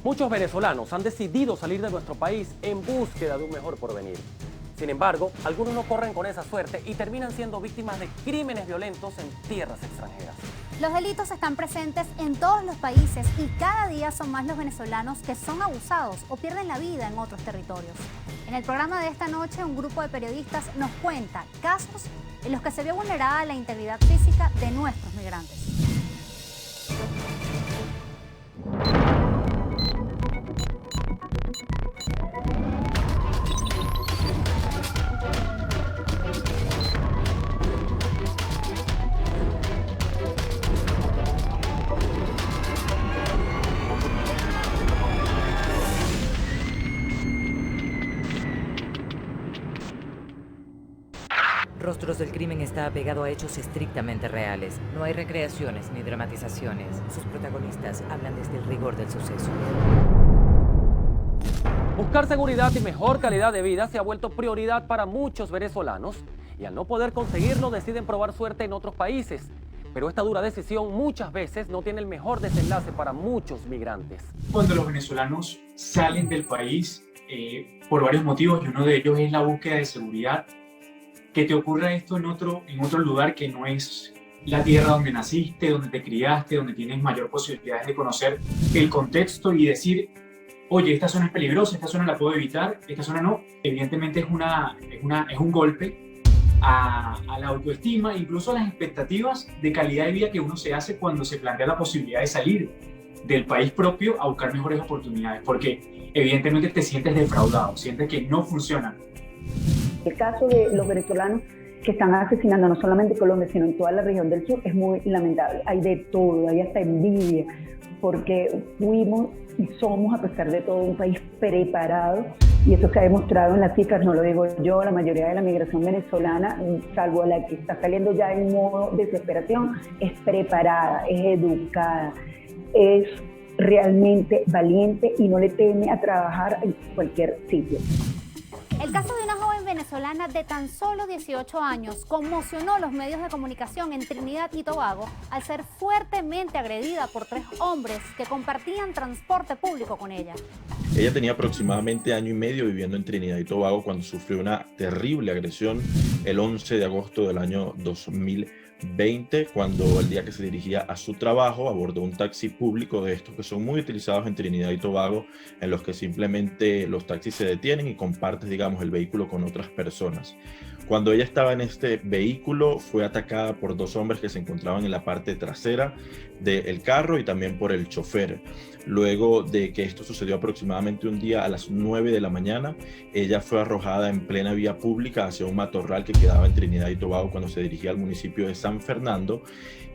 Muchos venezolanos han decidido salir de nuestro país en búsqueda de un mejor porvenir. Sin embargo, algunos no corren con esa suerte y terminan siendo víctimas de crímenes violentos en tierras extranjeras. Los delitos están presentes en todos los países y cada día son más los venezolanos que son abusados o pierden la vida en otros territorios. En el programa de esta noche, un grupo de periodistas nos cuenta casos en los que se vio vulnerada la integridad física de nuestros migrantes. Rostros del Crimen está apegado a hechos estrictamente reales. No hay recreaciones ni dramatizaciones. Sus protagonistas hablan desde el rigor del suceso. Buscar seguridad y mejor calidad de vida se ha vuelto prioridad para muchos venezolanos y al no poder conseguirlo deciden probar suerte en otros países. Pero esta dura decisión muchas veces no tiene el mejor desenlace para muchos migrantes. Cuando los venezolanos salen del país por varios motivos y uno de ellos es la búsqueda de seguridad, que te ocurra esto en otro lugar que no es la tierra donde naciste, donde te criaste, donde tienes mayor posibilidades de conocer el contexto y decir, oye, esta zona es peligrosa, esta zona la puedo evitar, esta zona no. Evidentemente es un golpe a la autoestima, incluso a las expectativas de calidad de vida que uno se hace cuando se plantea la posibilidad de salir del país propio a buscar mejores oportunidades, porque evidentemente te sientes defraudado, sientes que no funciona. El caso de los venezolanos que están asesinando no solamente en Colombia, sino en toda la región del sur es muy lamentable. Hay de todo, hay hasta envidia, porque fuimos y somos, a pesar de todo, un país preparado, y eso se ha demostrado en las cifras, no lo digo yo, la mayoría de la migración venezolana, salvo la que está saliendo ya en modo desesperación, es preparada, es educada, es realmente valiente y no le teme a trabajar en cualquier sitio. El caso de una joven venezolana de tan solo 18 años conmocionó los medios de comunicación en Trinidad y Tobago al ser fuertemente agredida por 3 hombres que compartían transporte público con ella. Ella tenía aproximadamente año y medio viviendo en Trinidad y Tobago cuando sufrió una terrible agresión el 11 de agosto del año 2020, cuando el día que se dirigía a su trabajo abordó un taxi público de estos que son muy utilizados en Trinidad y Tobago, en los que simplemente los taxis se detienen y compartes, digamos, el vehículo con otras personas. Cuando ella estaba en este vehículo, fue atacada por 2 hombres que se encontraban en la parte trasera del carro y también por el chofer. Luego de que esto sucedió aproximadamente un día a las 9 de la mañana, ella fue arrojada en plena vía pública hacia un matorral que quedaba en Trinidad y Tobago cuando se dirigía al municipio de San Fernando,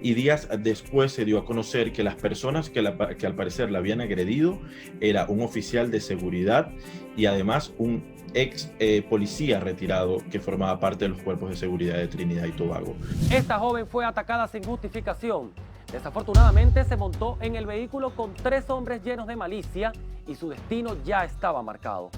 y días después se dio a conocer que las personas que al parecer la habían agredido era un oficial de seguridad y además un ex policía retirado que formaba parte de los cuerpos de seguridad de Trinidad y Tobago. Esta joven fue atacada sin justificación. Desafortunadamente se montó en el vehículo con 3 hombres llenos de malicia y su destino ya estaba marcado.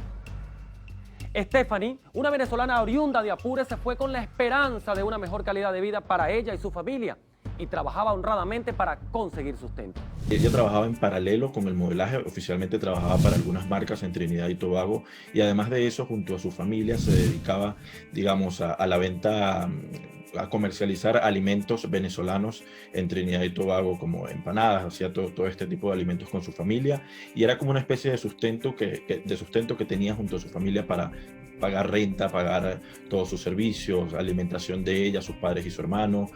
Stephanie, una venezolana oriunda de Apure, se fue con la esperanza de una mejor calidad de vida para ella y su familia y trabajaba honradamente para conseguir sustento. Ella trabajaba en paralelo con el modelaje, oficialmente trabajaba para algunas marcas en Trinidad y Tobago y además de eso, junto a su familia, se dedicaba, digamos, a la venta, a comercializar alimentos venezolanos en Trinidad y Tobago, como empanadas, hacía todo este tipo de alimentos con su familia y era como una especie de sustento que tenía junto a su familia para pagar renta, pagar todos sus servicios, alimentación de ella, sus padres y su hermano.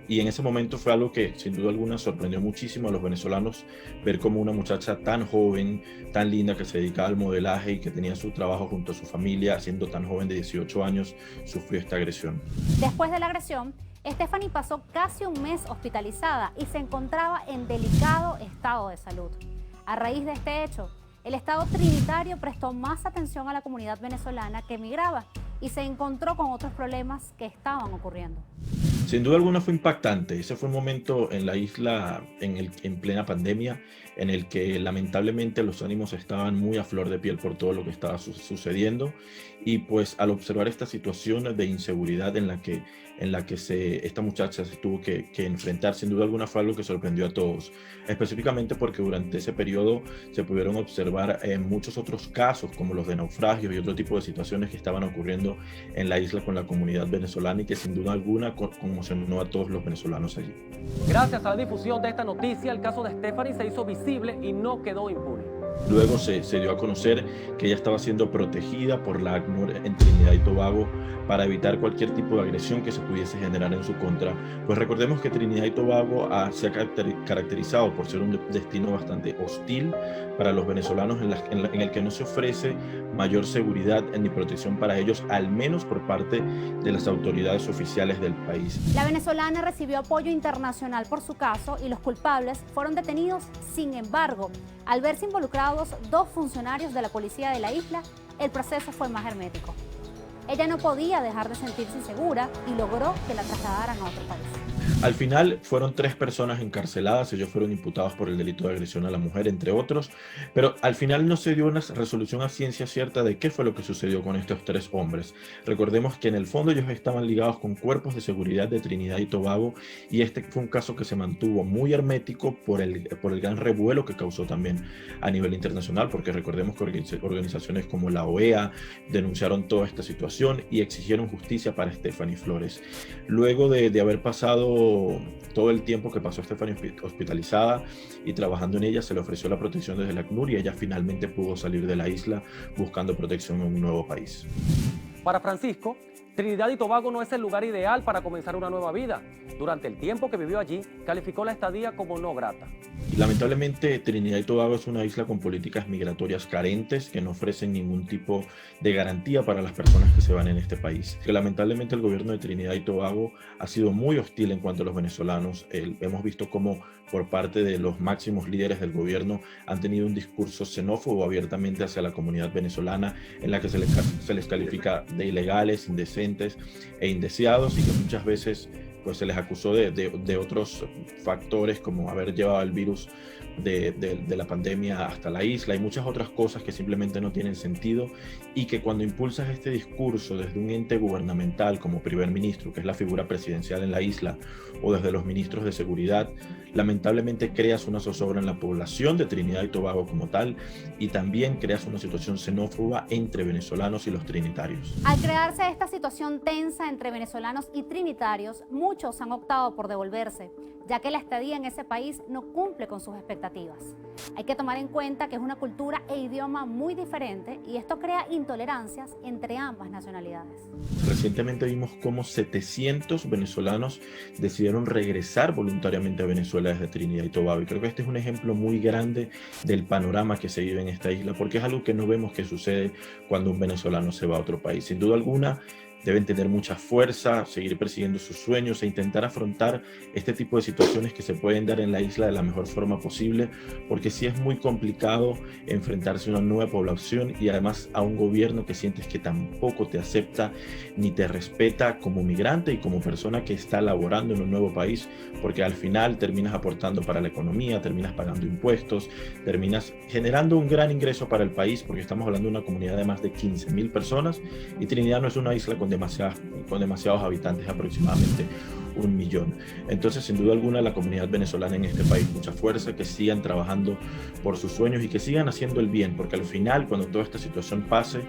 Y en ese momento fue algo que sin duda alguna sorprendió muchísimo a los venezolanos, ver cómo una muchacha tan joven, tan linda, que se dedicaba al modelaje y que tenía su trabajo junto a su familia, siendo tan joven de 18 años, sufrió esta agresión. Después de la agresión, Stephanie pasó casi un mes hospitalizada y se encontraba en delicado estado de salud. A raíz de este hecho, el Estado trinitario prestó más atención a la comunidad venezolana que emigraba y se encontró con otros problemas que estaban ocurriendo. Sin duda alguna fue impactante. Ese fue un momento en la isla en plena pandemia en el que lamentablemente los ánimos estaban muy a flor de piel por todo lo que estaba sucediendo, y pues al observar esta situación de inseguridad en la que esta muchacha se tuvo que enfrentar, sin duda alguna fue algo que sorprendió a todos, específicamente porque durante ese periodo se pudieron observar muchos otros casos como los de naufragios y otro tipo de situaciones que estaban ocurriendo en la isla con la comunidad venezolana y que sin duda alguna conmocionó a todos los venezolanos allí. Gracias a la difusión de esta noticia, el caso de Stephanie se hizo visible y no quedó impune. Luego se dio a conocer que ella estaba siendo protegida por la ACNUR en Trinidad y Tobago para evitar cualquier tipo de agresión que se pudiese generar en su contra. Pues recordemos que Trinidad y Tobago se ha caracterizado por ser un destino bastante hostil para los venezolanos, en el que no se ofrece mayor seguridad ni protección para ellos, al menos por parte de las autoridades oficiales del país. La venezolana recibió apoyo internacional por su caso y los culpables fueron detenidos. Sin embargo, al verse involucrados 2 funcionarios de la policía de la isla, el proceso fue más hermético. Ella no podía dejar de sentirse insegura y logró que la trasladaran a otro país. Al final fueron 3 personas encarceladas, ellos fueron imputados por el delito de agresión a la mujer, entre otros, pero al final no se dio una resolución a ciencia cierta de qué fue lo que sucedió con estos 3 hombres. Recordemos que en el fondo ellos estaban ligados con cuerpos de seguridad de Trinidad y Tobago, y este fue un caso que se mantuvo muy hermético por el gran revuelo que causó también a nivel internacional, porque recordemos que organizaciones como la OEA denunciaron toda esta situación y exigieron justicia para Stephanie Flores. Luego de haber pasado todo el tiempo que pasó Stephanie hospitalizada y trabajando en ella, se le ofreció la protección desde la ACNUR y ella finalmente pudo salir de la isla buscando protección en un nuevo país. Para Francisco, Trinidad y Tobago no es el lugar ideal para comenzar una nueva vida. Durante el tiempo que vivió allí, calificó la estadía como no grata. Y lamentablemente Trinidad y Tobago es una isla con políticas migratorias carentes que no ofrecen ningún tipo de garantía para las personas que se van en este país. Que lamentablemente el gobierno de Trinidad y Tobago ha sido muy hostil en cuanto a los venezolanos. Hemos visto cómo por parte de los máximos líderes del gobierno han tenido un discurso xenófobo abiertamente hacia la comunidad venezolana, en la que se les califica de ilegales, indecentes e indeseados, y que muchas veces pues se les acusó de otros factores como haber llevado el virus de la pandemia hasta la isla y muchas otras cosas que simplemente no tienen sentido, y que cuando impulsas este discurso desde un ente gubernamental como primer ministro, que es la figura presidencial en la isla, o desde los ministros de seguridad, lamentablemente creas una zozobra en la población de Trinidad y Tobago como tal, y también creas una situación xenófoba entre venezolanos y los trinitarios. Al crearse esta situación tensa entre venezolanos y trinitarios, muchos han optado por devolverse, ya que la estadía en ese país no cumple con sus expectativas. Hay que tomar en cuenta que es una cultura e idioma muy diferente y esto crea intolerancias entre ambas nacionalidades. Recientemente vimos cómo 700 venezolanos decidieron regresar voluntariamente a Venezuela desde Trinidad y Tobago, y creo que este es un ejemplo muy grande del panorama que se vive en esta isla, porque es algo que no vemos que sucede cuando un venezolano se va a otro país. Sin duda alguna, deben tener mucha fuerza, seguir persiguiendo sus sueños e intentar afrontar este tipo de situaciones que se pueden dar en la isla de la mejor forma posible, porque sí es muy complicado enfrentarse a una nueva población y además a un gobierno que sientes que tampoco te acepta ni te respeta como migrante y como persona que está laborando en un nuevo país, porque al final terminas aportando para la economía, terminas pagando impuestos, terminas generando un gran ingreso para el país, porque estamos hablando de una comunidad de más de 15.000 personas y Trinidad no es una isla con demasiados habitantes, aproximadamente 1 millón. Entonces, sin duda alguna, la comunidad venezolana en este país, mucha fuerza, que sigan trabajando por sus sueños y que sigan haciendo el bien, porque al final, cuando toda esta situación pase,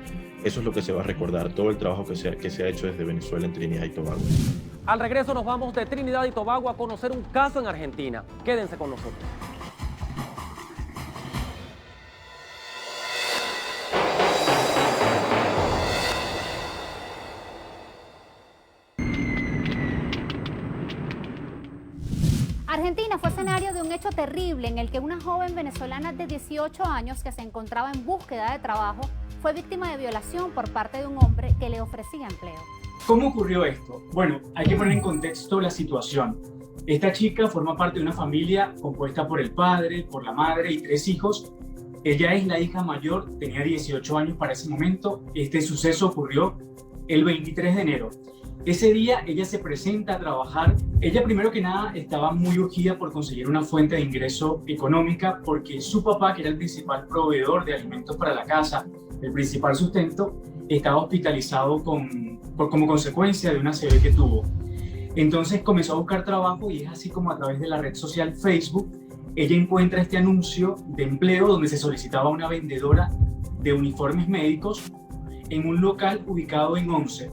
eso es lo que se va a recordar, todo el trabajo que se ha hecho desde Venezuela en Trinidad y Tobago. Al regreso nos vamos de Trinidad y Tobago a conocer un caso en Argentina. Quédense con nosotros. Argentina fue escenario de un hecho terrible en el que una joven venezolana de 18 años que se encontraba en búsqueda de trabajo fue víctima de violación por parte de un hombre que le ofrecía empleo. ¿Cómo ocurrió esto? Bueno, hay que poner en contexto la situación. Esta chica forma parte de una familia compuesta por el padre, por la madre y 3 hijos. Ella es la hija mayor, tenía 18 años para ese momento. Este suceso ocurrió el 23 de enero. Ese día ella se presenta a trabajar. Ella primero que nada estaba muy urgida por conseguir una fuente de ingreso económica porque su papá, que era el principal proveedor de alimentos para la casa, el principal sustento, estaba hospitalizado como consecuencia de una ACV que tuvo. Entonces comenzó a buscar trabajo y es así como a través de la red social Facebook ella encuentra este anuncio de empleo donde se solicitaba una vendedora de uniformes médicos en un local ubicado en Once.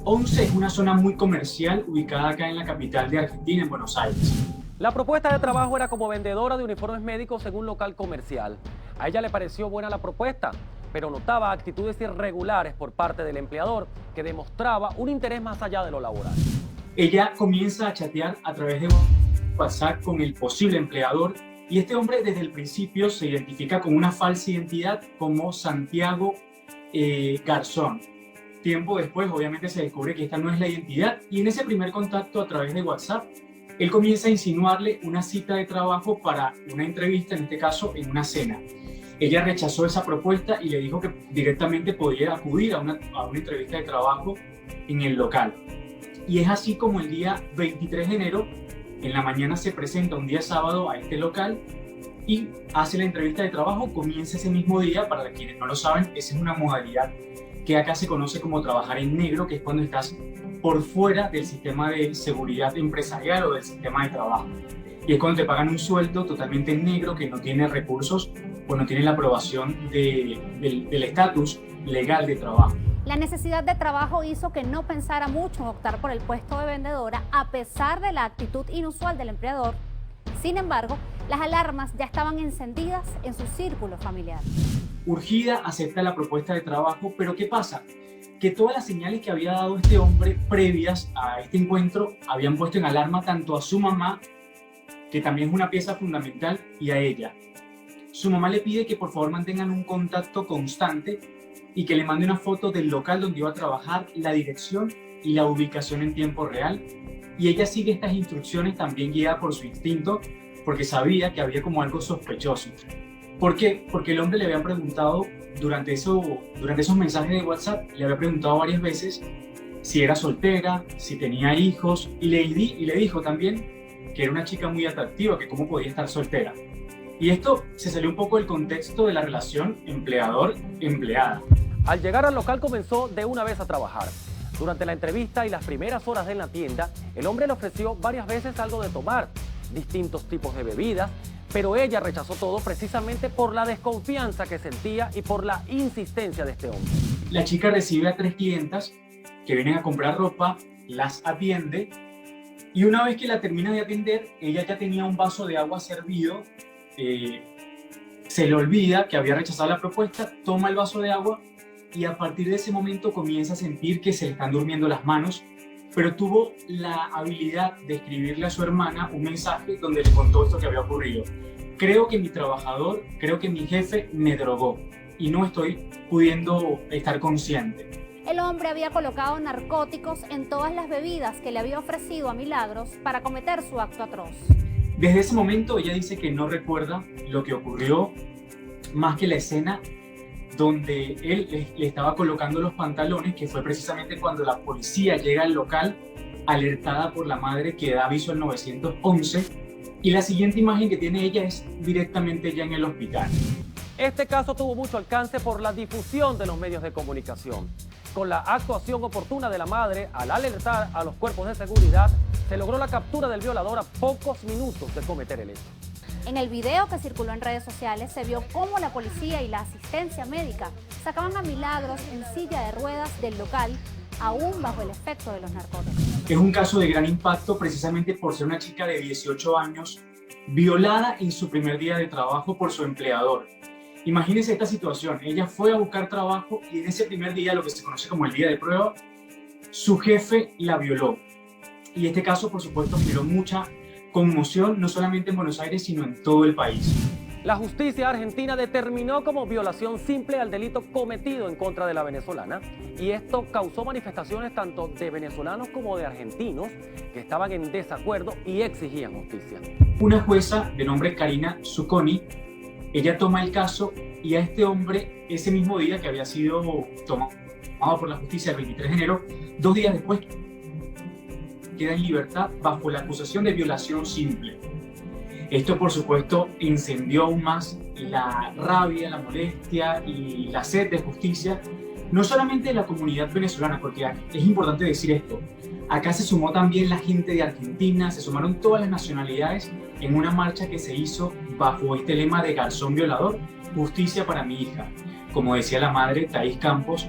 Once es una zona muy comercial ubicada acá en la capital de Argentina, en Buenos Aires. La propuesta de trabajo era como vendedora de uniformes médicos en un local comercial. A ella le pareció buena la propuesta, pero notaba actitudes irregulares por parte del empleador que demostraba un interés más allá de lo laboral. Ella comienza a chatear a través de WhatsApp con el posible empleador y este hombre desde el principio se identifica con una falsa identidad como Santiago Garzón. Tiempo después, obviamente, se descubre que esta no es la identidad y en ese primer contacto a través de WhatsApp, él comienza a insinuarle una cita de trabajo para una entrevista, en este caso en una cena. Ella rechazó esa propuesta y le dijo que directamente podía acudir a una entrevista de trabajo en el local. Y es así como el día 23 de enero, en la mañana se presenta un día sábado a este local y hace la entrevista de trabajo, comienza ese mismo día. Para quienes no lo saben, esa es una modalidad que acá se conoce como trabajar en negro, que es cuando estás por fuera del sistema de seguridad empresarial o del sistema de trabajo. Y es cuando te pagan un sueldo totalmente en negro que no tiene recursos o no tiene la aprobación del estatus legal de trabajo. La necesidad de trabajo hizo que no pensara mucho en optar por el puesto de vendedora a pesar de la actitud inusual del empleador. Sin embargo, las alarmas ya estaban encendidas en su círculo familiar. Urgida acepta la propuesta de trabajo, pero ¿qué pasa? Que todas las señales que había dado este hombre previas a este encuentro habían puesto en alarma tanto a su mamá, que también es una pieza fundamental, y a ella. Su mamá le pide que por favor mantengan un contacto constante y que le mande una foto del local donde iba a trabajar, la dirección y la ubicación en tiempo real. Y ella sigue estas instrucciones también guiada por su instinto, porque sabía que había como algo sospechoso. ¿Por qué? Porque el hombre le había preguntado durante esos mensajes de WhatsApp, le había preguntado varias veces si era soltera, si tenía hijos, y le dijo también que era una chica muy atractiva, que cómo podía estar soltera. Y esto se salió un poco del contexto de la relación empleador-empleada. Al llegar al local comenzó de una vez a trabajar. Durante la entrevista y las primeras horas en la tienda, el hombre le ofreció varias veces algo de tomar, distintos tipos de bebidas, pero ella rechazó todo precisamente por la desconfianza que sentía y por la insistencia de este hombre. La chica recibe a 3 clientas que vienen a comprar ropa, las atiende y una vez que la termina de atender, ella ya tenía un vaso de agua servido, se le olvida que había rechazado la propuesta, toma el vaso de agua y a partir de ese momento comienza a sentir que se le están durmiendo las manos, pero tuvo la habilidad de escribirle a su hermana un mensaje donde le contó esto que había ocurrido. Creo que mi jefe me drogó y no estoy pudiendo estar consciente. El hombre había colocado narcóticos en todas las bebidas que le había ofrecido a Milagros para cometer su acto atroz. Desde ese momento ella dice que no recuerda lo que ocurrió más que la escena donde él le estaba colocando los pantalones, que fue precisamente cuando la policía llega al local, alertada por la madre que da aviso al 911, y la siguiente imagen que tiene ella es directamente ya en el hospital. Este caso tuvo mucho alcance por la difusión de los medios de comunicación. Con la actuación oportuna de la madre, al alertar a los cuerpos de seguridad, se logró la captura del violador a pocos minutos de cometer el hecho. En el video que circuló en redes sociales se vio cómo la policía y la asistencia médica sacaban a Milagros en silla de ruedas del local, aún bajo el efecto de los narcóticos. Es un caso de gran impacto precisamente por ser una chica de 18 años violada en su primer día de trabajo por su empleador. Imagínense esta situación, ella fue a buscar trabajo y en ese primer día, lo que se conoce como el día de prueba, su jefe la violó. Y este caso, por supuesto, generó mucha conmoción, no solamente en Buenos Aires, sino en todo el país. La justicia argentina determinó como violación simple al delito cometido en contra de la venezolana y esto causó manifestaciones tanto de venezolanos como de argentinos que estaban en desacuerdo y exigían justicia. Una jueza de nombre Karina Zucconi, ella toma el caso y a este hombre, ese mismo día que había sido tomado tomado por la justicia el 23 de enero, 2 días después queda en libertad bajo la acusación de violación simple. Esto, por supuesto, encendió aún más la rabia, la molestia y la sed de justicia, no solamente de la comunidad venezolana, porque es importante decir esto, acá se sumó también la gente de Argentina, se sumaron todas las nacionalidades en una marcha que se hizo bajo este lema de Garzón Violador, justicia para mi hija. Como decía la madre Thaís Campos,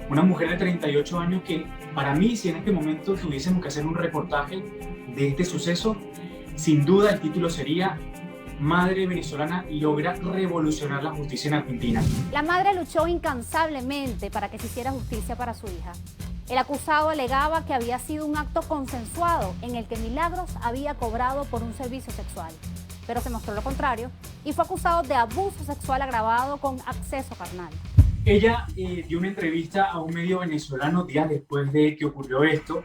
una mujer de 38 años que para mí, si en este momento tuviésemos que hacer un reportaje de este suceso, sin duda el título sería Madre venezolana logra revolucionar la justicia en Argentina. La madre luchó incansablemente para que se hiciera justicia para su hija. El acusado alegaba que había sido un acto consensuado en el que Milagros había cobrado por un servicio sexual, pero se mostró lo contrario y fue acusado de abuso sexual agravado con acceso carnal. Ella dio una entrevista a un medio venezolano días después de que ocurrió esto,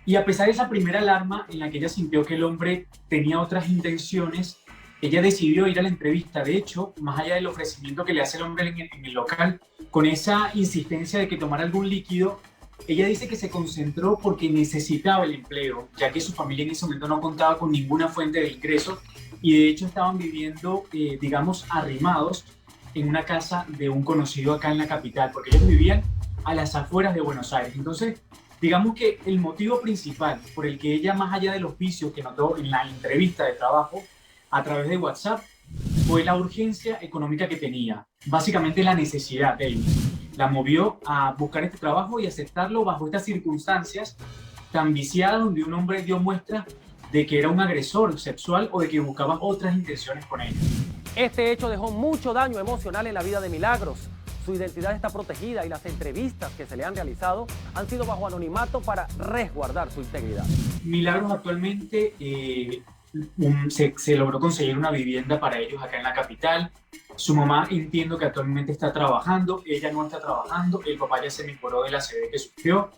y a pesar de esa primera alarma en la que ella sintió que el hombre tenía otras intenciones, ella decidió ir a la entrevista. De hecho, más allá del ofrecimiento que le hace el hombre en el local, con esa insistencia de que tomara algún líquido, ella dice que se concentró porque necesitaba el empleo, ya que su familia en ese momento no contaba con ninguna fuente de ingresos y de hecho estaban viviendo, digamos, arrimados en una casa de un conocido acá en la capital, porque ellos vivían a las afueras de Buenos Aires. Entonces, digamos que el motivo principal por el que ella, más allá de los vicios que notó en la entrevista de trabajo a través de WhatsApp, fue la urgencia económica que tenía, básicamente la necesidad de él. La movió a buscar este trabajo y aceptarlo bajo estas circunstancias tan viciadas donde un hombre dio muestra de que era un agresor sexual o de que buscaba otras intenciones con ella. Este hecho dejó mucho daño emocional en la vida de Milagros. Su identidad está protegida y las entrevistas que se le han realizado han sido bajo anonimato para resguardar su integridad. Milagros actualmente se logró conseguir una vivienda para ellos acá en la capital. Su mamá entiendo que actualmente está trabajando, ella no está trabajando, el papá ya se mejoró de la ACV que sufrió.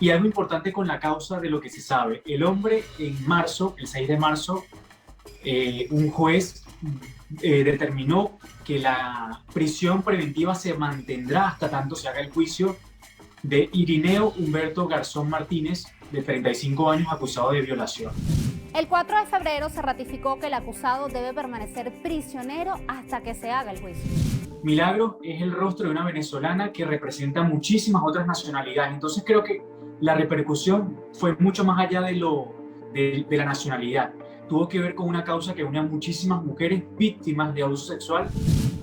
Y algo importante con la causa de lo que se sabe, el hombre en marzo, el 6 de marzo, un juez determinó que la prisión preventiva se mantendrá hasta tanto se haga el juicio de Irineo Humberto Garzón Martínez, de 35 años, acusado de violación. El 4 de febrero se ratificó que el acusado debe permanecer prisionero hasta que se haga el juicio. Milagros es el rostro de una venezolana que representa muchísimas otras nacionalidades, entonces creo que la repercusión fue mucho más allá de la nacionalidad. Tuvo que ver con una causa que une a muchísimas mujeres víctimas de abuso sexual,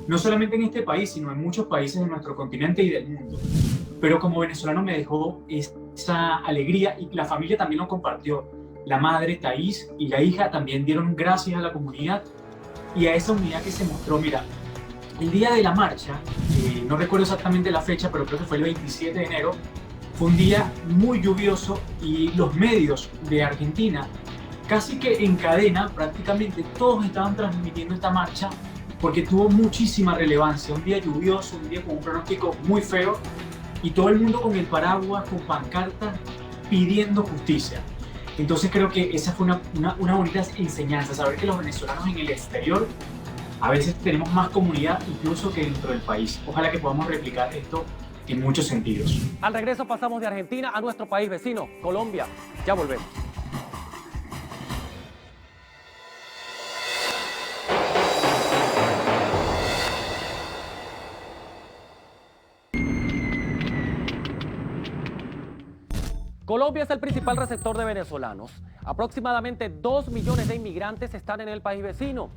no solamente en este país, sino en muchos países de nuestro continente y del mundo. Pero como venezolano me dejó esa alegría y la familia también lo compartió. La madre, Thaís, y la hija también dieron gracias a la comunidad y a esa unidad que se mostró. Mira, el día de la marcha, no recuerdo exactamente la fecha, pero creo que fue el 27 de enero, fue un día muy lluvioso y los medios de Argentina, casi que en cadena, prácticamente todos estaban transmitiendo esta marcha porque tuvo muchísima relevancia. Un día lluvioso, un día con un pronóstico muy feo y todo el mundo con el paraguas, con pancartas, pidiendo justicia. Entonces creo que esa fue una bonita enseñanza, saber que los venezolanos en el exterior a veces tenemos más comunidad incluso que dentro del país. Ojalá que podamos replicar esto en muchos sentidos. Al regreso pasamos de Argentina a nuestro país vecino, Colombia. Ya volvemos. Colombia es el principal receptor de venezolanos. Aproximadamente 2 millones de inmigrantes están en el país vecino,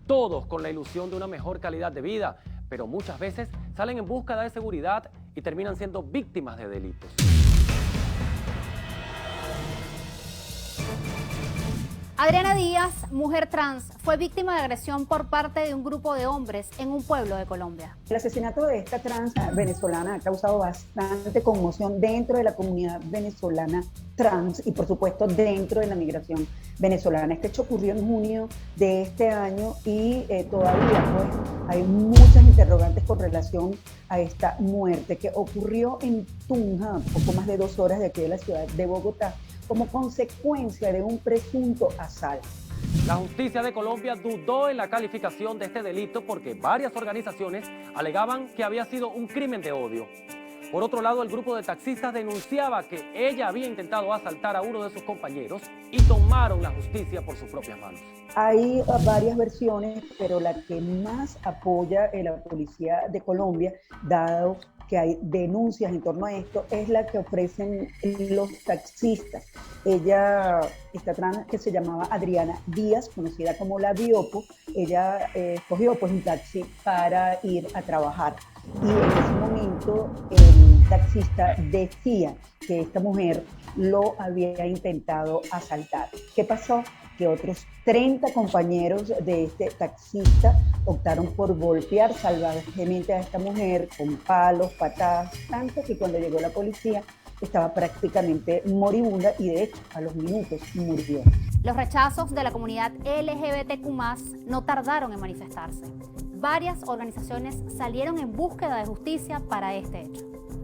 todos con la ilusión de una mejor calidad de vida, pero muchas veces salen en búsqueda de seguridad y terminan siendo víctimas de delitos. Adriana Díaz, mujer trans, fue víctima de agresión por parte de un grupo de hombres en un pueblo de Colombia. El asesinato de esta trans venezolana ha causado bastante conmoción dentro de la comunidad venezolana trans y por supuesto dentro de la migración venezolana. Este hecho ocurrió en junio de este año y todavía pues, hay muchas interrogantes con relación a esta muerte que ocurrió en Tunja, poco más de 2 horas de aquí de la ciudad de Bogotá, como consecuencia de un presunto asalto. La justicia de Colombia dudó en la calificación de este delito porque varias organizaciones alegaban que había sido un crimen de odio. Por otro lado, el grupo de taxistas denunciaba que ella había intentado asaltar a uno de sus compañeros y tomaron la justicia por sus propias manos. Hay varias versiones, pero la que más apoya la policía de Colombia, dado que hay denuncias en torno a esto, es la que ofrecen los taxistas. Ella, esta trans que se llamaba Adriana Díaz, conocida como la Biopo, ella cogió pues un taxi para ir a trabajar. Y en ese momento el taxista decía que esta mujer lo había intentado asaltar. ¿Qué pasó? Que otros 30 compañeros de este taxista optaron por golpear salvajemente a esta mujer con palos, patadas, tanto que cuando llegó la policía estaba prácticamente moribunda y de hecho a los minutos murió. Los rechazos de la comunidad LGBTQ+ no tardaron en manifestarse. Varias organizaciones salieron en búsqueda de justicia para este hecho.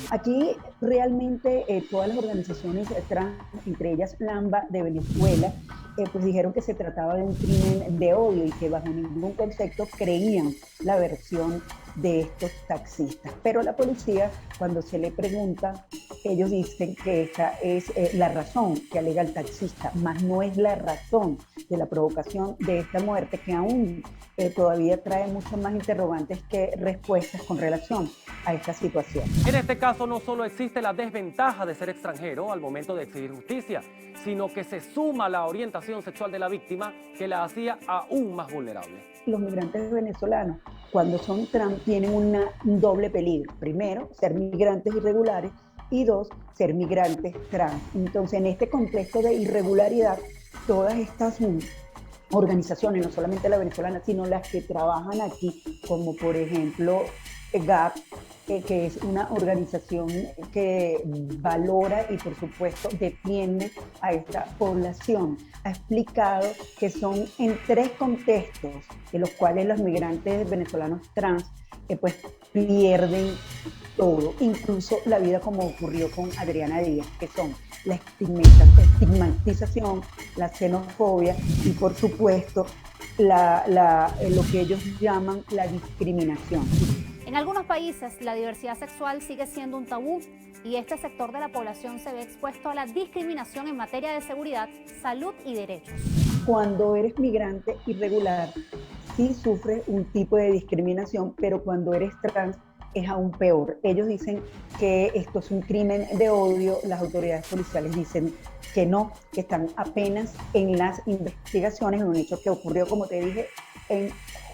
Aquí realmente todas las organizaciones trans, entre ellas LAMBA de Venezuela, pues dijeron que se trataba de un crimen de odio y que bajo ningún concepto creían la versión de estos taxistas. Pero la policía, cuando se le pregunta, ellos dicen que esta es la razón que alega el taxista, más no es la razón de la provocación de esta muerte, que aún todavía trae muchos más interrogantes que respuestas con relación a esta situación. En este caso no solo existe la desventaja de ser extranjero al momento de exigir justicia, sino que se suma la orientación sexual de la víctima que la hacía aún más vulnerable. Los migrantes venezolanos, cuando son trans, tienen un doble peligro. Primero, ser migrantes irregulares y dos, ser migrantes trans. Entonces, en este contexto de irregularidad, todas estas organizaciones, no solamente la venezolana, sino las que trabajan aquí, como por ejemplo GAP, que es una organización que valora y por supuesto defiende a esta población, ha explicado que son en 3 contextos en los cuales los migrantes venezolanos trans pues pierden todo, incluso la vida, como ocurrió con Adriana Díaz, que son la estigmatización, la xenofobia y por supuesto lo que ellos llaman la discriminación. En algunos países, la diversidad sexual sigue siendo un tabú y este sector de la población se ve expuesto a la discriminación en materia de seguridad, salud y derechos. Cuando eres migrante irregular, sí sufres un tipo de discriminación, pero cuando eres trans es aún peor. Ellos dicen que esto es un crimen de odio, las autoridades policiales dicen que no, que están apenas en las investigaciones, un hecho que ocurrió, como te dije, en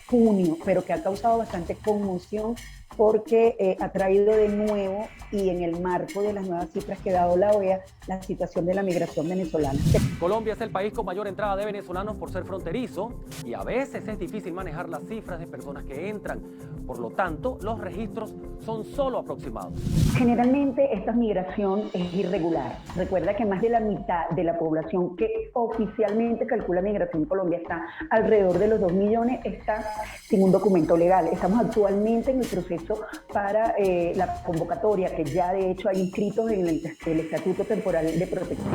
junio, pero que ha causado bastante conmoción porque ha traído de nuevo y en el marco de las nuevas cifras que ha dado la OEA, la situación de la migración venezolana. Colombia es el país con mayor entrada de venezolanos por ser fronterizo y a veces es difícil manejar las cifras de personas que entran. Por lo tanto, los registros son solo aproximados. Generalmente esta migración es irregular. Recuerda que más de la mitad de la población que oficialmente calcula migración en Colombia está alrededor de los 2 millones, está sin un documento legal. Estamos actualmente en el proceso para la convocatoria, que ya de hecho hay inscritos en el Estatuto Temporal de Protección.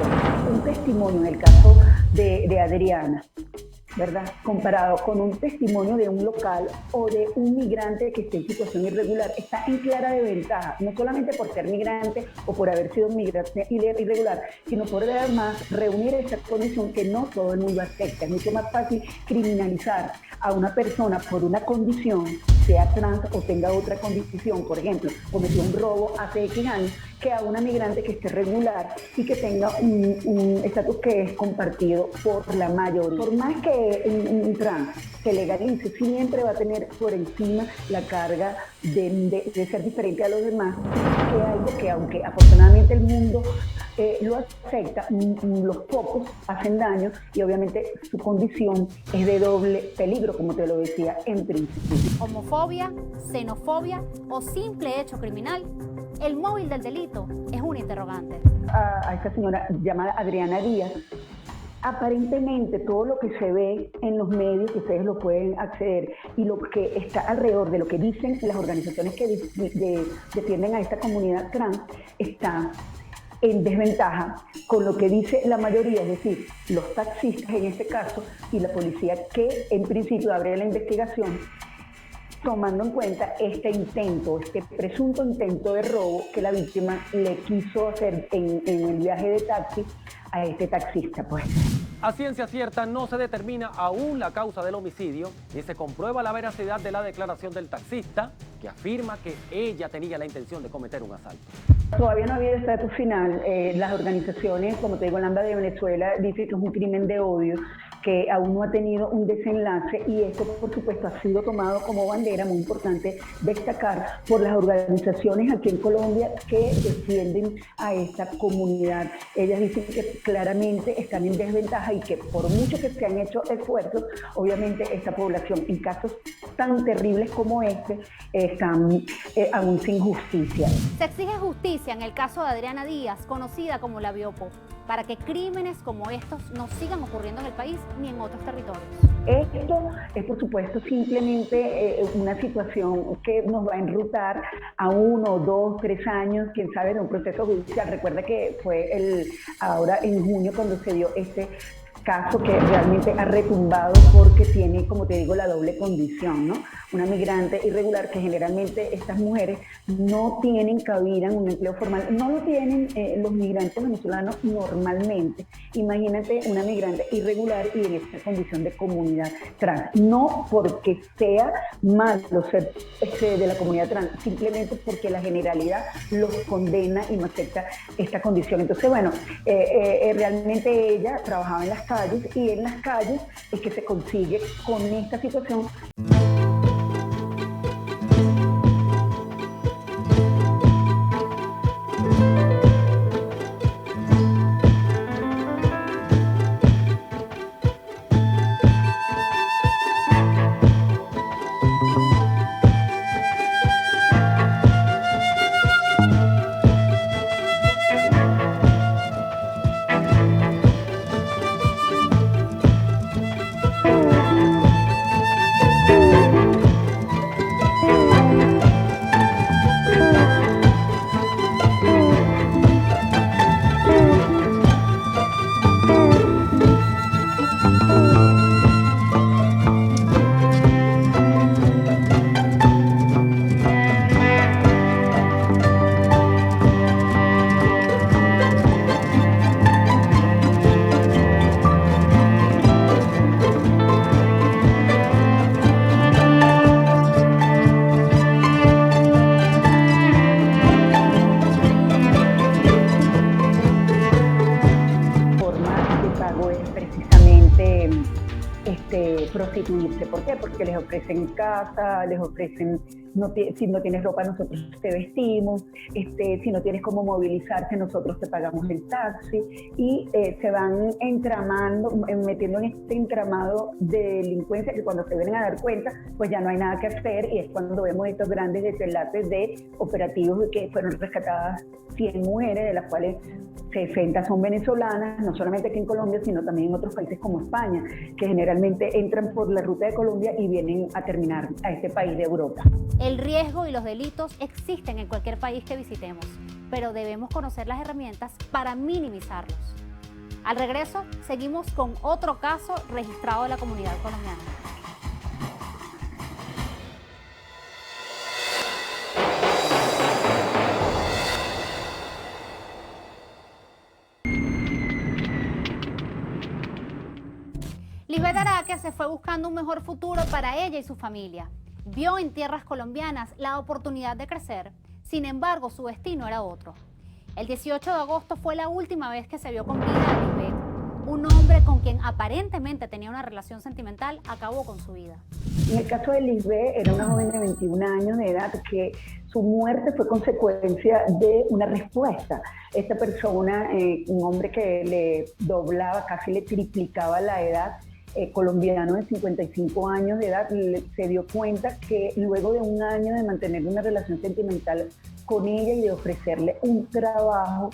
Un testimonio en el caso de Adriana, ¿verdad? Comparado con un testimonio de un local o de un migrante que esté en situación irregular, está en clara desventaja, no solamente por ser migrante o por haber sido migrante irregular, sino por además reunir esa condición que no todo el mundo acepta. Es mucho más fácil criminalizar a una persona por una condición, sea trans o tenga otra condición, por ejemplo, cometió un robo hace X años, que a una migrante que esté regular y que tenga un estatus que es compartido por la mayoría. Por más que un trans se legalice, siempre va a tener por encima la carga de ser diferente a los demás, que es algo que aunque afortunadamente el mundo lo acepta, los pocos hacen daño y obviamente su condición es de doble peligro, como te lo decía en principio. Homofobia, xenofobia o simple hecho criminal. El móvil del delito es una interrogante. A esta señora llamada Adriana Díaz, aparentemente todo lo que se ve en los medios, que ustedes lo pueden acceder, y lo que está alrededor de lo que dicen las organizaciones que defienden a esta comunidad trans, está en desventaja con lo que dice la mayoría, es decir, los taxistas en este caso y la policía, que en principio abre la investigación, tomando en cuenta este presunto intento de robo que la víctima le quiso hacer en el viaje de taxi a este taxista, pues. A ciencia cierta no se determina aún la causa del homicidio ni se comprueba la veracidad de la declaración del taxista, que afirma que ella tenía la intención de cometer un asalto. Todavía no había estatus final. Las organizaciones, como te digo, el AMBA de Venezuela dice que es un crimen de odio, que aún no ha tenido un desenlace, y esto, por supuesto, ha sido tomado como bandera, muy importante destacar, por las organizaciones aquí en Colombia que defienden a esta comunidad. Ellas dicen que claramente están en desventaja y que por mucho que se han hecho esfuerzos, obviamente esta población en casos tan terribles como este están aún sin justicia. Se exige justicia en el caso de Adriana Díaz, conocida como la Biopo, para que crímenes como estos no sigan ocurriendo en el país ni en otros territorios. Esto es, por supuesto, simplemente una situación que nos va a enrutar a 1, 2, 3 años, quién sabe, de un proceso judicial. Recuerda que fue ahora en junio cuando se dio este caso que realmente ha retumbado porque tiene, como te digo, la doble condición, ¿no? Una migrante irregular, que generalmente estas mujeres no tienen cabida en un empleo formal, no lo tienen los migrantes venezolanos normalmente. Imagínate una migrante irregular y en esta condición de comunidad trans, no porque sea malo ser de la comunidad trans, simplemente porque la generalidad los condena y no acepta esta condición. Entonces, bueno, realmente ella trabajaba en las calles, y en las calles es que se consigue con esta situación. Prostituirse. ¿Por qué? Porque les ofrecen casa, les ofrecen, si no tienes ropa nosotros te vestimos, si no tienes cómo movilizarse nosotros te pagamos el taxi, y se van metiendo en este entramado de delincuencia que cuando se vienen a dar cuenta pues ya no hay nada que hacer, y es cuando vemos estos grandes desenlaces de operativos de que fueron rescatadas 100 mujeres, de las cuales 60 son venezolanas, no solamente aquí en Colombia, sino también en otros países como España, que generalmente entran por la ruta de Colombia y vienen a terminar a este país de Europa. El riesgo y los delitos existen en cualquier país que visitemos, pero debemos conocer las herramientas para minimizarlos. Al regreso, seguimos con otro caso registrado de la comunidad colombiana. Lisbeth Araque se fue buscando un mejor futuro para ella y su familia. Vio en tierras colombianas la oportunidad de crecer, sin embargo su destino era otro. El 18 de agosto fue la última vez que se vio con vida a Lisbeth. Un hombre con quien aparentemente tenía una relación sentimental acabó con su vida. En el caso de Lisbeth, era una joven de 21 años de edad que su muerte fue consecuencia de una respuesta. Esta persona, un hombre que le doblaba, casi le triplicaba la edad, colombiano de 55 años de edad, se dio cuenta que luego de un año de mantener una relación sentimental con ella y de ofrecerle un trabajo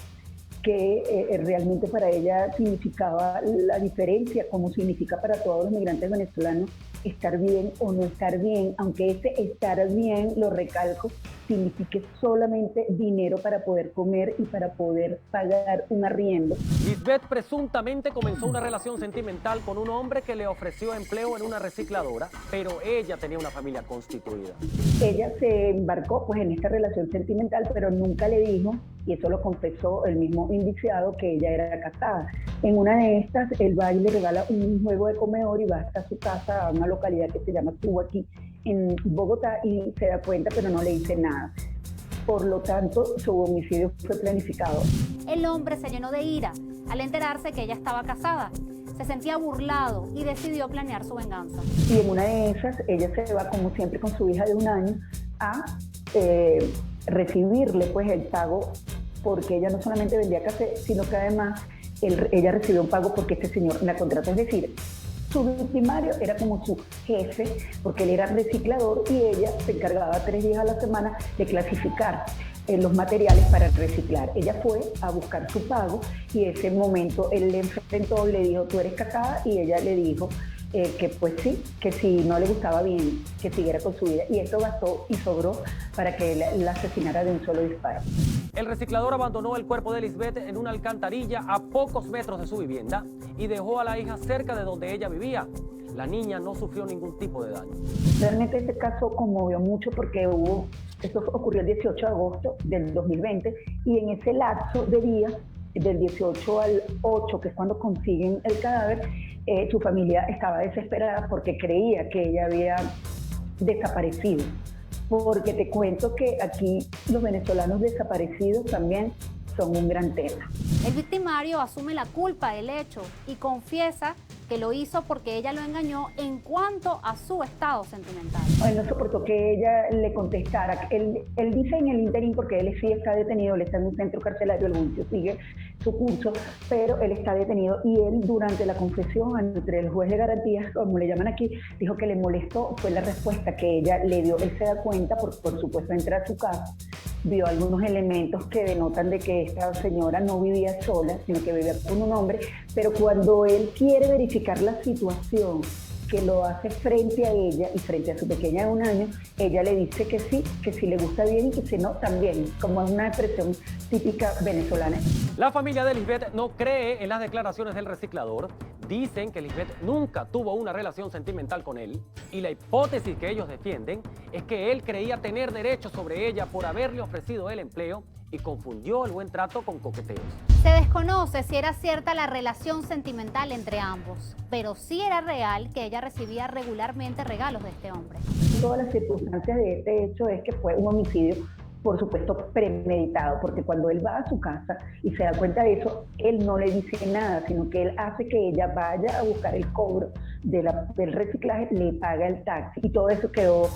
que realmente para ella significaba la diferencia, como significa para todos los migrantes venezolanos estar bien o no estar bien, aunque ese estar bien, lo recalco, signifique solamente dinero para poder comer y para poder pagar un arriendo. Lisbeth presuntamente comenzó una relación sentimental con un hombre que le ofreció empleo en una recicladora, pero ella tenía una familia constituida. Ella se embarcó pues en esta relación sentimental, pero nunca le dijo, y eso lo confesó el mismo indiciado, que ella era casada. En una de estas, él va y le regala un juego de comedor y va hasta su casa, a una localidad que se llama Tubo, aquí en Bogotá, y se da cuenta, pero no le dice nada. Por lo tanto, su homicidio fue planificado. El hombre se llenó de ira al enterarse que ella estaba casada. Se sentía burlado y decidió planear su venganza. Y en una de esas, ella se va, como siempre, con su hija de 1 año a recibirle pues el pago, porque ella no solamente vendía café, sino que además ella recibió un pago porque este señor la contrató. Es decir, su victimario era como su jefe, porque él era reciclador y ella se encargaba 3 días a la semana de clasificar los materiales para reciclar. Ella fue a buscar su pago y en ese momento él le enfrentó, le dijo, ¿tú eres casada? Y ella le dijo que pues sí, que si no le gustaba bien, que siguiera con su vida. Y esto bastó y sobró para que él la asesinara de un solo disparo. El reciclador abandonó el cuerpo de Lisbeth en una alcantarilla a pocos metros de su vivienda y dejó a la hija cerca de donde ella vivía. La niña no sufrió ningún tipo de daño. Realmente este caso conmovió mucho porque esto ocurrió el 18 de agosto del 2020 y en ese lapso de días, del 18 al 8, que es cuando consiguen el cadáver, su familia estaba desesperada porque creía que ella había desaparecido. Porque te cuento que aquí los venezolanos desaparecidos también son un gran tema. El victimario asume la culpa del hecho y confiesa que lo hizo porque ella lo engañó en cuanto a su estado sentimental. Él no soportó que ella le contestara. Él dice en el interín, porque él sí está detenido, él está en un centro carcelario, el juicio sigue su curso, pero él está detenido y él durante la confesión ante el juez de garantías, como le llaman aquí, dijo que le molestó, fue la respuesta que ella le dio. Él se da cuenta, por supuesto, entra a su casa, vio algunos elementos que denotan de que esta señora no vivía sola, sino que vivía con un hombre, pero cuando él quiere verificar la situación, que lo hace frente a ella y frente a su pequeña de 1 año, ella le dice que sí le gusta bien y que si no, también, como es una expresión típica venezolana. La familia de Lisbeth no cree en las declaraciones del reciclador. Dicen que Lisbeth nunca tuvo una relación sentimental con él y la hipótesis que ellos defienden es que él creía tener derecho sobre ella por haberle ofrecido el empleo y confundió el buen trato con coqueteos. Se desconoce si era cierta la relación sentimental entre ambos, pero sí era real que ella recibía regularmente regalos de este hombre. Todas las circunstancias de este hecho es que fue un homicidio, por supuesto, premeditado, porque cuando él va a su casa y se da cuenta de eso, él no le dice nada, sino que él hace que ella vaya a buscar el cobro del reciclaje, le paga el taxi y todo eso quedó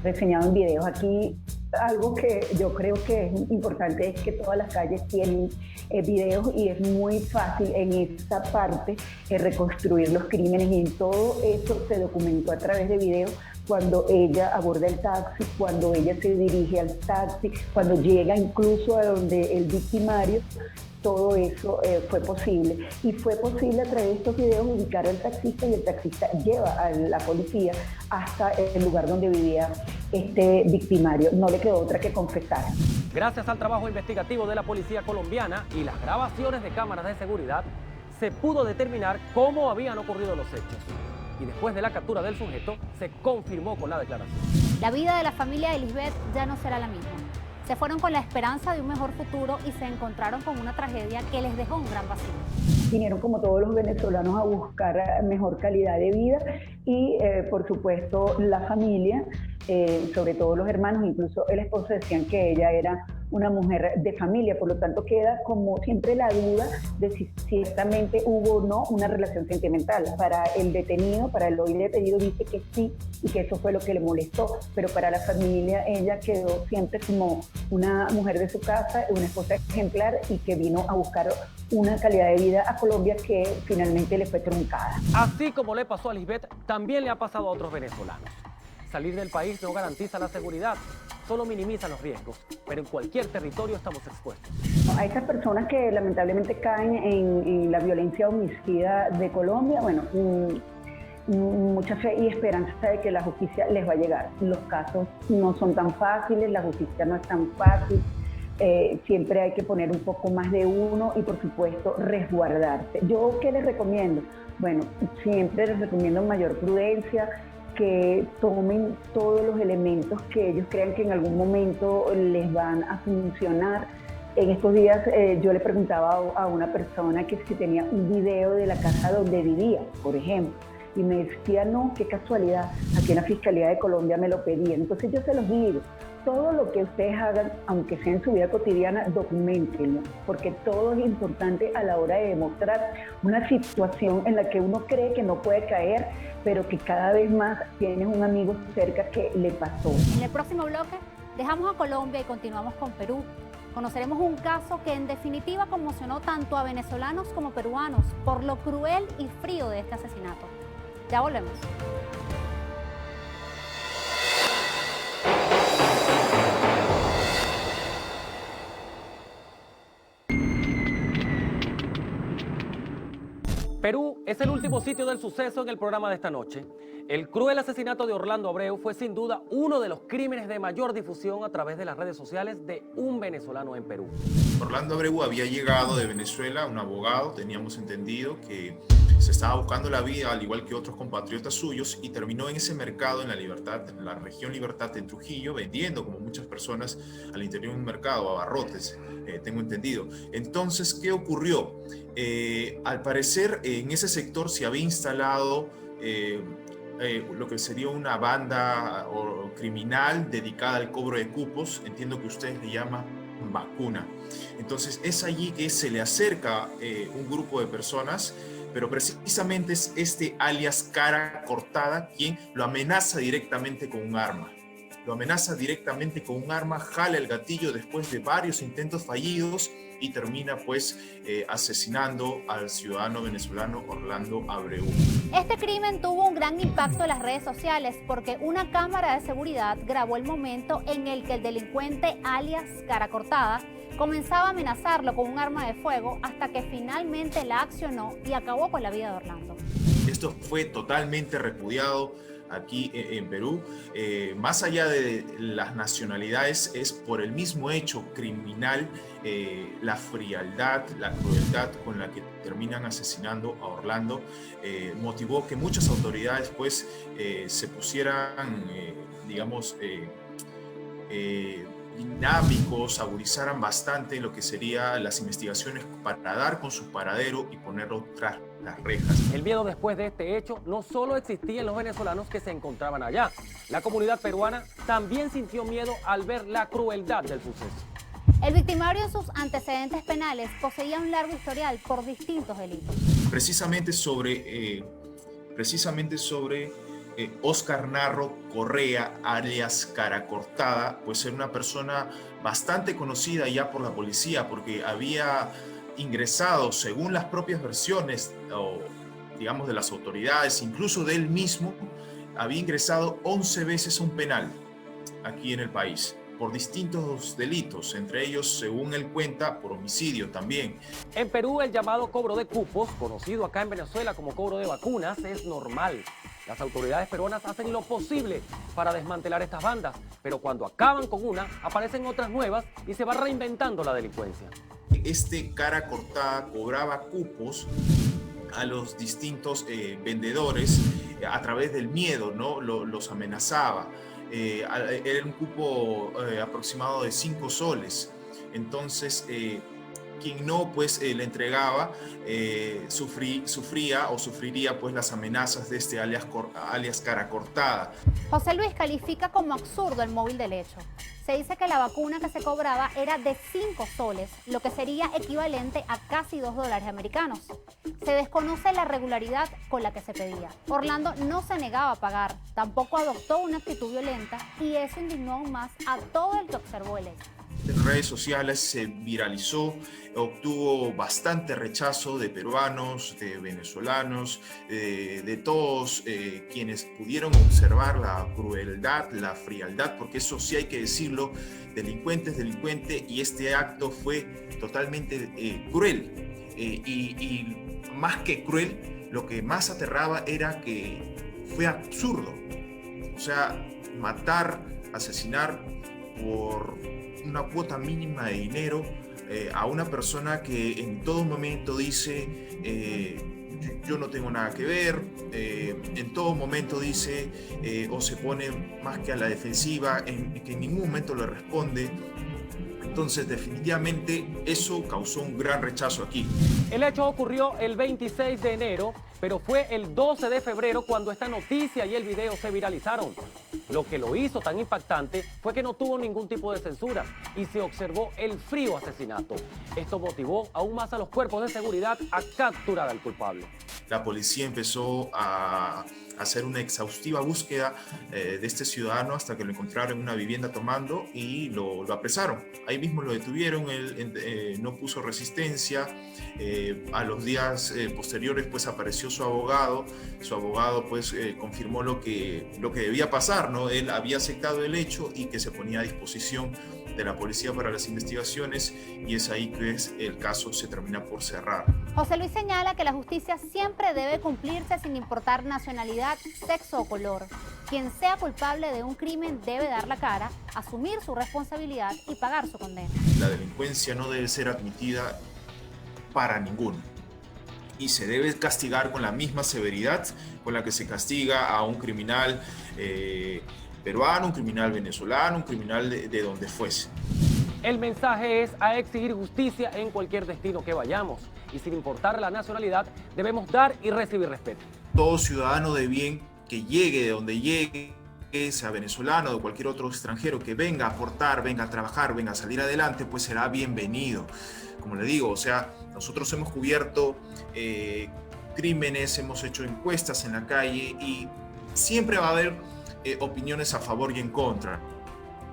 reseñado en videos. Aquí algo que yo creo que es importante es que todas las calles tienen videos y es muy fácil en esa parte reconstruir los crímenes y en todo eso se documentó a través de videos. Cuando ella aborda el taxi, cuando ella se dirige al taxi, cuando llega incluso a donde el victimario, todo eso fue posible. Y fue posible a través de estos videos ubicar al taxista y el taxista lleva a la policía hasta el lugar donde vivía este victimario. No le quedó otra que confesar. Gracias al trabajo investigativo de la policía colombiana y las grabaciones de cámaras de seguridad, se pudo determinar cómo habían ocurrido los hechos. Y después de la captura del sujeto, se confirmó con la declaración. La vida de la familia de Lisbeth ya no será la misma. Se fueron con la esperanza de un mejor futuro y se encontraron con una tragedia que les dejó un gran vacío. Vinieron como todos los venezolanos a buscar mejor calidad de vida y por supuesto la familia, sobre todo los hermanos, incluso el esposo, decían que ella era una mujer de familia, por lo tanto queda como siempre la duda de si ciertamente hubo o no una relación sentimental. Para el detenido, para el hoy detenido, dice que sí y que eso fue lo que le molestó, pero para la familia ella quedó siempre como una mujer de su casa, una esposa ejemplar y que vino a buscar una calidad de vida a Colombia que finalmente le fue truncada. Así como le pasó a Lisbeth, también le ha pasado a otros venezolanos. Salir del país no garantiza la seguridad, solo minimiza los riesgos, pero en cualquier territorio estamos expuestos. A esas personas que lamentablemente caen en la violencia homicida de Colombia, bueno, mucha fe y esperanza de que la justicia les va a llegar. Los casos no son tan fáciles, la justicia no es tan fácil. Siempre hay que poner un poco más de uno y, por supuesto, resguardarse. ¿Yo qué les recomiendo? Bueno, siempre les recomiendo mayor prudencia, que tomen todos los elementos que ellos crean que en algún momento les van a funcionar. En estos días yo le preguntaba a una persona que si tenía un video de la casa donde vivía, por ejemplo, y me decía, no, qué casualidad, aquí en la Fiscalía de Colombia me lo pedían. Entonces yo se los digo, todo lo que ustedes hagan, aunque sea en su vida cotidiana, documentenlo, porque todo es importante a la hora de demostrar una situación en la que uno cree que no puede caer, pero que cada vez más tienes un amigo cerca que le pasó. En el próximo bloque dejamos a Colombia y continuamos con Perú. Conoceremos un caso que en definitiva conmocionó tanto a venezolanos como peruanos por lo cruel y frío de este asesinato. Ya volvemos. Perú es el último sitio del suceso en el programa de esta noche. El cruel asesinato de Orlando Abreu fue sin duda uno de los crímenes de mayor difusión a través de las redes sociales de un venezolano en Perú. Orlando Abreu había llegado de Venezuela, un abogado, teníamos entendido que se estaba buscando la vida al igual que otros compatriotas suyos y terminó en ese mercado en la Libertad, en la región Libertad en Trujillo, vendiendo como muchas personas al interior de un mercado, abarrotes, tengo entendido. Entonces, ¿qué ocurrió? Al parecer en ese sector se había instalado lo que sería una banda criminal dedicada al cobro de cupos, entiendo que ustedes le llaman vacuna. Entonces es allí que se le acerca un grupo de personas, pero precisamente es este alias Cara Cortada quien lo amenaza directamente con un arma. Lo amenaza directamente con un arma, jala el gatillo después de varios intentos fallidos y termina pues asesinando al ciudadano venezolano Orlando Abreu. Este crimen tuvo un gran impacto en las redes sociales porque una cámara de seguridad grabó el momento en el que el delincuente alias Cara Cortada comenzaba a amenazarlo con un arma de fuego hasta que finalmente la accionó y acabó con la vida de Orlando. Esto fue totalmente repudiado aquí en Perú. Más allá de las nacionalidades, es por el mismo hecho criminal, la frialdad, la crueldad con la que terminan asesinando a Orlando, motivó que muchas autoridades pues se pusieran, digamos, dinámicos, agudizaran bastante lo que serían las investigaciones para dar con su paradero y ponerlo tras las rejas. El miedo después de este hecho no solo existía en los venezolanos que se encontraban allá. La comunidad peruana también sintió miedo al ver la crueldad del suceso. El victimario en sus antecedentes penales poseía un largo historial por distintos delitos. Precisamente sobre Oscar Narro Correa, alias Cara Cortada, pues era una persona bastante conocida ya por la policía porque había ingresado, según las propias versiones, o digamos de las autoridades, incluso de él mismo, había ingresado 11 veces a un penal aquí en el país por distintos delitos, entre ellos, según él cuenta, por homicidio también. En Perú, el llamado cobro de cupos, conocido acá en Venezuela como cobro de vacunas, es normal. Las autoridades peruanas hacen lo posible para desmantelar estas bandas, pero cuando acaban con una, aparecen otras nuevas y se va reinventando la delincuencia. Este Cara Cortada cobraba cupos a los distintos vendedores a través del miedo, ¿no? Los amenazaba. Era un cupo aproximado de 5 soles. Entonces, quien no pues le entregaba sufría o sufriría pues las amenazas de este alias Cara Cortada. José Luis califica como absurdo el móvil del hecho. Se dice que la vacuna que se cobraba era de 5 soles, lo que sería equivalente a casi $2 americanos. Se desconoce la regularidad con la que se pedía. Orlando no se negaba a pagar, tampoco adoptó una actitud violenta y eso indignó aún más a todo el que observó el hecho. En redes sociales se viralizó, obtuvo bastante rechazo de peruanos, de venezolanos, de todos quienes pudieron observar la crueldad, la frialdad, porque eso sí hay que decirlo, delincuente es delincuente y este acto fue totalmente cruel y más que cruel, lo que más aterraba era que fue absurdo. O sea, matar, asesinar por una cuota mínima de dinero a una persona que en todo momento dice yo no tengo nada que ver, en todo momento dice o se pone más que a la defensiva, que en ningún momento le responde. Entonces, definitivamente, eso causó un gran rechazo aquí. El hecho ocurrió el 26 de enero, pero fue el 12 de febrero cuando esta noticia y el video se viralizaron. Lo que lo hizo tan impactante fue que no tuvo ningún tipo de censura y se observó el frío asesinato. Esto motivó aún más a los cuerpos de seguridad a capturar al culpable. La policía empezó a hacer una exhaustiva búsqueda de este ciudadano hasta que lo encontraron en una vivienda tomando y lo apresaron. Ahí mismo lo detuvieron, él no puso resistencia. A los días posteriores pues apareció su abogado pues confirmó lo que debía pasar, ¿no? Él había aceptado el hecho y que se ponía a disposición de la policía para las investigaciones, y es ahí que el caso se termina por cerrar. José Luis señala que la justicia siempre debe cumplirse sin importar nacionalidad, sexo o color. Quien sea culpable de un crimen debe dar la cara, asumir su responsabilidad y pagar su condena. La delincuencia no debe ser admitida para ninguno y se debe castigar con la misma severidad con la que se castiga a un criminal peruano, un criminal venezolano, un criminal de donde fuese. El mensaje es a exigir justicia en cualquier destino que vayamos y sin importar la nacionalidad debemos dar y recibir respeto. Todo ciudadano de bien que llegue de donde llegue, sea venezolano o de cualquier otro extranjero que venga a aportar, venga a trabajar, venga a salir adelante, pues será bienvenido. Como le digo, o sea, nosotros hemos cubierto crímenes, hemos hecho encuestas en la calle y siempre va a haber opiniones a favor y en contra,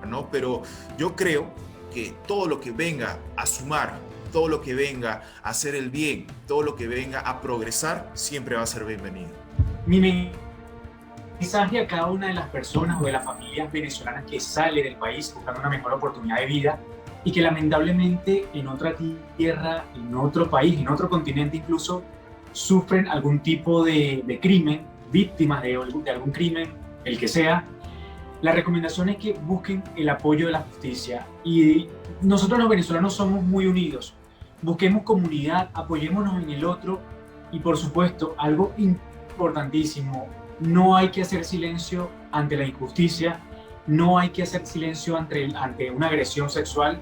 ¿no? Pero yo creo que todo lo que venga a sumar, todo lo que venga a hacer el bien, todo lo que venga a progresar, siempre va a ser bienvenido. Mi mensaje a cada una de las personas o de las familias venezolanas que sale del país buscando una mejor oportunidad de vida y que lamentablemente en otra tierra, en otro país, en otro continente incluso, sufren algún tipo de crimen, víctimas de algún crimen, el que sea. La recomendación es que busquen el apoyo de la justicia y nosotros los venezolanos somos muy unidos. Busquemos comunidad, apoyémonos en el otro y por supuesto, algo importantísimo, no hay que hacer silencio ante la injusticia, no hay que hacer silencio ante una agresión sexual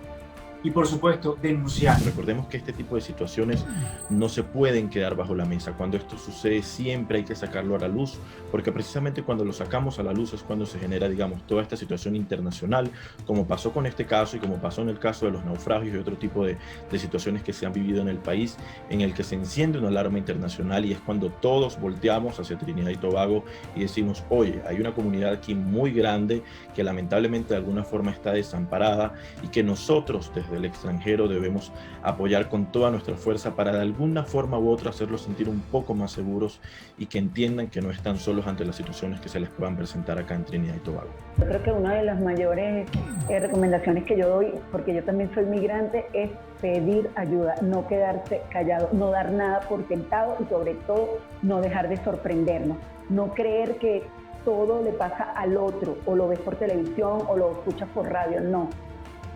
y por supuesto denunciar. Recordemos que este tipo de situaciones no se pueden quedar bajo la mesa. Cuando esto sucede siempre hay que sacarlo a la luz, porque precisamente cuando lo sacamos a la luz es cuando se genera, digamos, toda esta situación internacional, como pasó con este caso y como pasó en el caso de los naufragios y otro tipo de situaciones que se han vivido en el país, en el que se enciende una alarma internacional y es cuando todos volteamos hacia Trinidad y Tobago y decimos, oye, hay una comunidad aquí muy grande que lamentablemente de alguna forma está desamparada y que nosotros desde el extranjero debemos apoyar con toda nuestra fuerza para de alguna forma u otra hacerlos sentir un poco más seguros y que entiendan que no están solos ante las situaciones que se les puedan presentar acá en Trinidad y Tobago. Yo creo que una de las mayores recomendaciones que yo doy, porque yo también soy migrante, es pedir ayuda, no quedarse callado, no dar nada por sentado y sobre todo no dejar de sorprendernos, no creer que todo le pasa al otro o lo ves por televisión o lo escuchas por radio, no.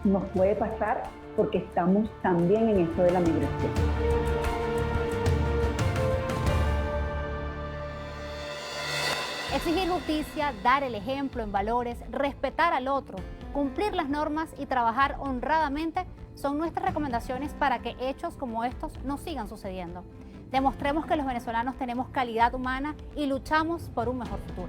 Nos puede pasar porque estamos también en esto de la migración. Exigir justicia, dar el ejemplo en valores, respetar al otro, cumplir las normas y trabajar honradamente son nuestras recomendaciones para que hechos como estos no sigan sucediendo. Demostremos que los venezolanos tenemos calidad humana y luchamos por un mejor futuro.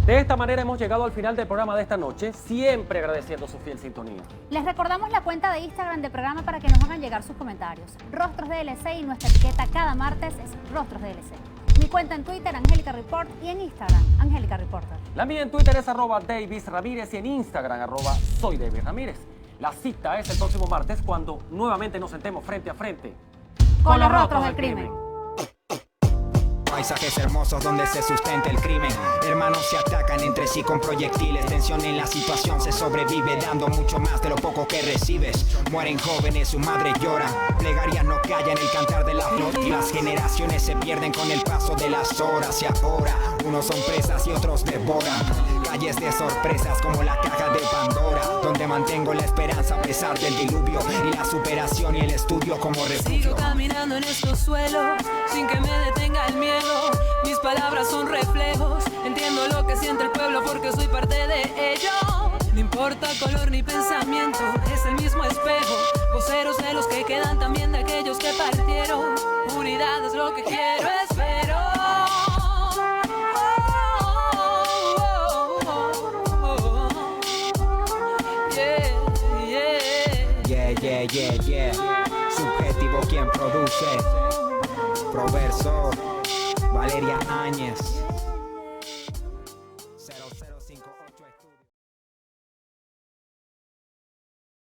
De esta manera hemos llegado al final del programa de esta noche, siempre agradeciendo su fiel sintonía. Les recordamos la cuenta de Instagram del programa para que nos hagan llegar sus comentarios. Rostros DLC y nuestra etiqueta cada martes es Rostros DLC. Mi cuenta en Twitter, Angélica Report, y en Instagram, Angélica Reporter. La mía en Twitter es @DavisRamírez y en Instagram @SoyDavisRamírez. La cita es el próximo martes cuando nuevamente nos sentemos frente a frente con los rostros del crimen. paisajes hermosos donde se sustenta el crimen. Hermanos se atacan entre sí con proyectiles. Tensión en la situación, se sobrevive dando mucho más de lo poco que recibes. Mueren jóvenes, su madre llora. Plegarias no callan el cantar de la flor. Y las generaciones se pierden con el paso de las horas. Y ahora, unos son presas y otros devoran. Calles de sorpresas como la caja de Pandora, donde mantengo la esperanza a pesar del diluvio. Y la superación y el estudio como refugio. Sigo caminando en estos suelos sin que me detenga el miedo. Mis palabras son reflejos. Entiendo lo que siente el pueblo porque soy parte de ello. No importa color ni pensamiento, es el mismo espejo. Voceros de los que quedan, también de aquellos que partieron. Unidad es lo que quiero, espero. Yeah. Subjetivo quien produce. Proversor, Valeria Áñez.